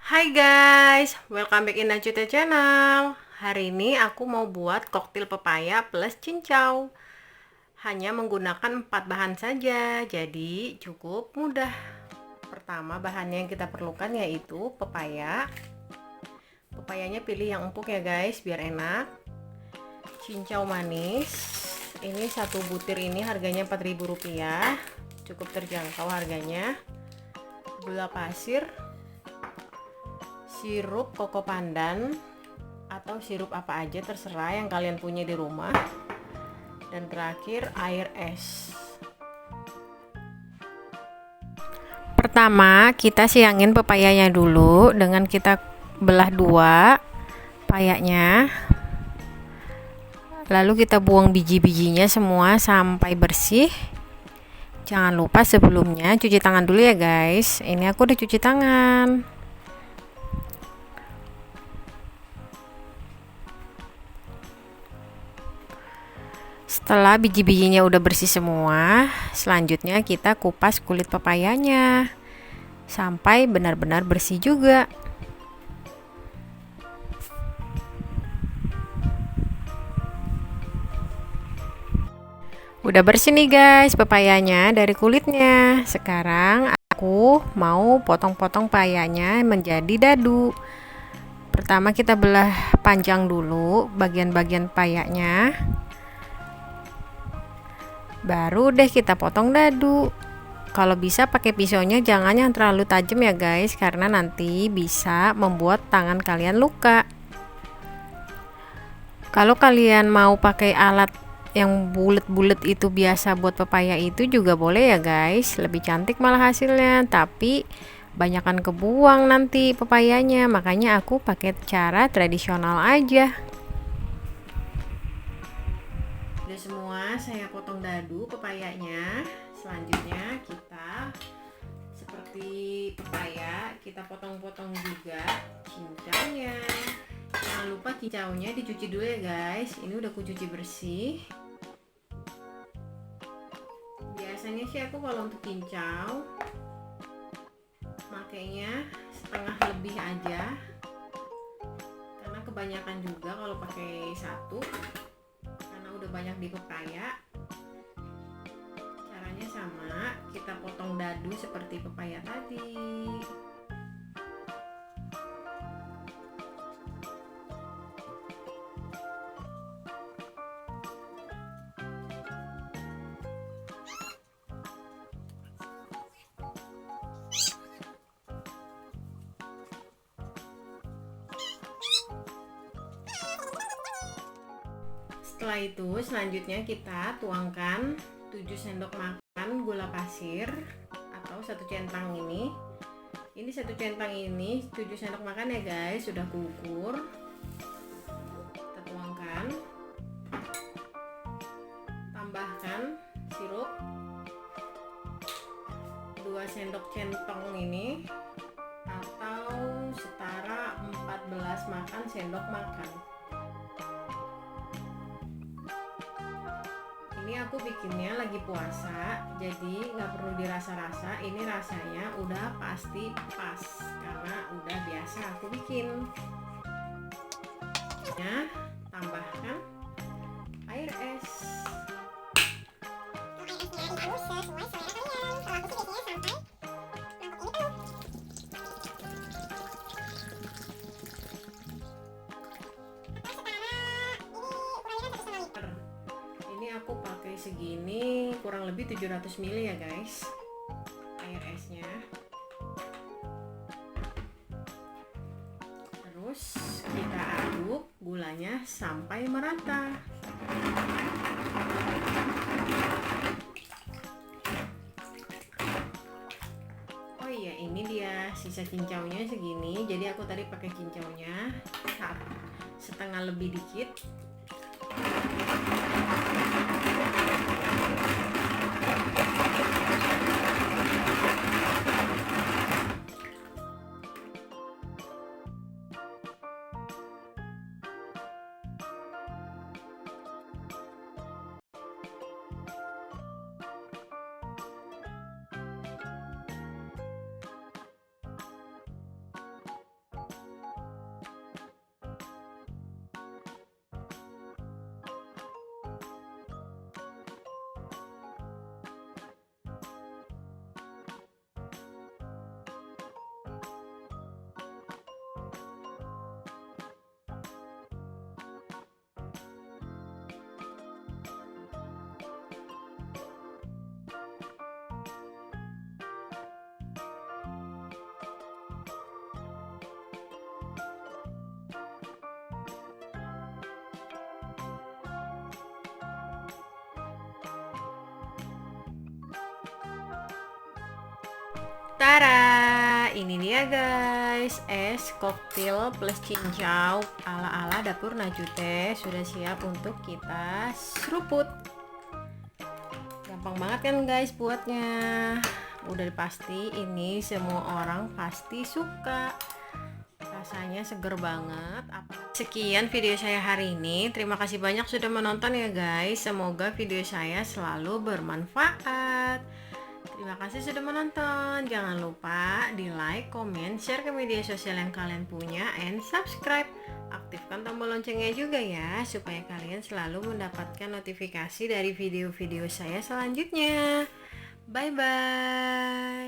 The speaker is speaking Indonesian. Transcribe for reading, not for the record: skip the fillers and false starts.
Hai guys, welcome back in Najute Channel. Hari ini aku mau buat koktail pepaya plus cincau. Hanya menggunakan 4 bahan saja, jadi cukup mudah. Pertama, bahannya yang kita perlukan yaitu pepaya. Pepayanya pilih yang empuk ya guys, biar enak. Cincau manis. Ini satu butir ini harganya Rp4.000. Cukup terjangkau harganya. Gula pasir, sirup koko pandan atau sirup apa aja terserah yang kalian punya di rumah, dan terakhir air es. Pertama kita siangin pepayanya dulu dengan kita belah dua pepayanya, lalu kita buang biji-bijinya semua sampai bersih. Jangan lupa sebelumnya cuci tangan dulu ya guys. Ini aku udah cuci tangan. Setelah biji-bijinya udah bersih semua, selanjutnya kita kupas kulit pepayanya sampai benar-benar bersih juga. Udah bersih nih guys pepayanya dari kulitnya. Sekarang aku mau potong-potong pepayanya menjadi dadu. Pertama kita belah panjang dulu bagian-bagian pepayanya. Baru deh kita potong dadu. Kalau bisa pakai pisaunya jangan yang terlalu tajam ya guys, karena nanti bisa membuat tangan kalian luka. Kalau kalian mau pakai alat yang bulet-bulet itu biasa buat pepaya itu juga boleh ya guys, lebih cantik malah hasilnya, tapi banyakan kebuang nanti pepayanya, makanya aku pakai cara tradisional aja. Udah semua saya potong dadu pepayanya. Selanjutnya kita seperti pepaya, kita potong-potong juga cincaunya. Jangan lupa cincaunya dicuci dulu ya guys. Ini udah aku cuci bersih. Biasanya sih aku kalau untuk cincau makainya setengah lebih aja, karena kebanyakan juga kalau pakai satu, karena udah banyak di pepaya. Caranya sama, kita potong dadu seperti pepaya tadi. Setelah itu selanjutnya kita tuangkan 7 sendok makan gula pasir atau 1 centang ini. Ini 1 centang ini 7 sendok makan ya guys, sudah kukur. Kita tuangkan. Tambahkan sirup 2 sendok centong ini atau setara 14 makan sendok makan. Ini aku bikinnya lagi puasa, jadi nggak perlu dirasa-rasa. Ini rasanya udah pasti pas karena udah biasa aku bikin. Nah, tambahkan air es. Ini aku pakai segini, kurang lebih 700 ml ya guys air esnya. Terus kita aduk gulanya sampai merata. Oh iya, ini dia sisa cincaunya segini, jadi aku tadi pakai cincaunya setengah lebih dikit. Tara, ini dia guys, es koktil plus cincau ala-ala dapur Najute sudah siap untuk kita seruput. Gampang banget kan guys buatnya. Udah pasti ini semua orang pasti suka. Rasanya seger banget. Sekian video saya hari ini. Terima kasih banyak sudah menonton ya guys. Semoga video saya selalu bermanfaat. Terima kasih sudah menonton. Jangan lupa di like, comment, share ke media sosial yang kalian punya, and subscribe. Aktifkan tombol loncengnya juga ya, supaya kalian selalu mendapatkan notifikasi dari video-video saya selanjutnya. Bye bye.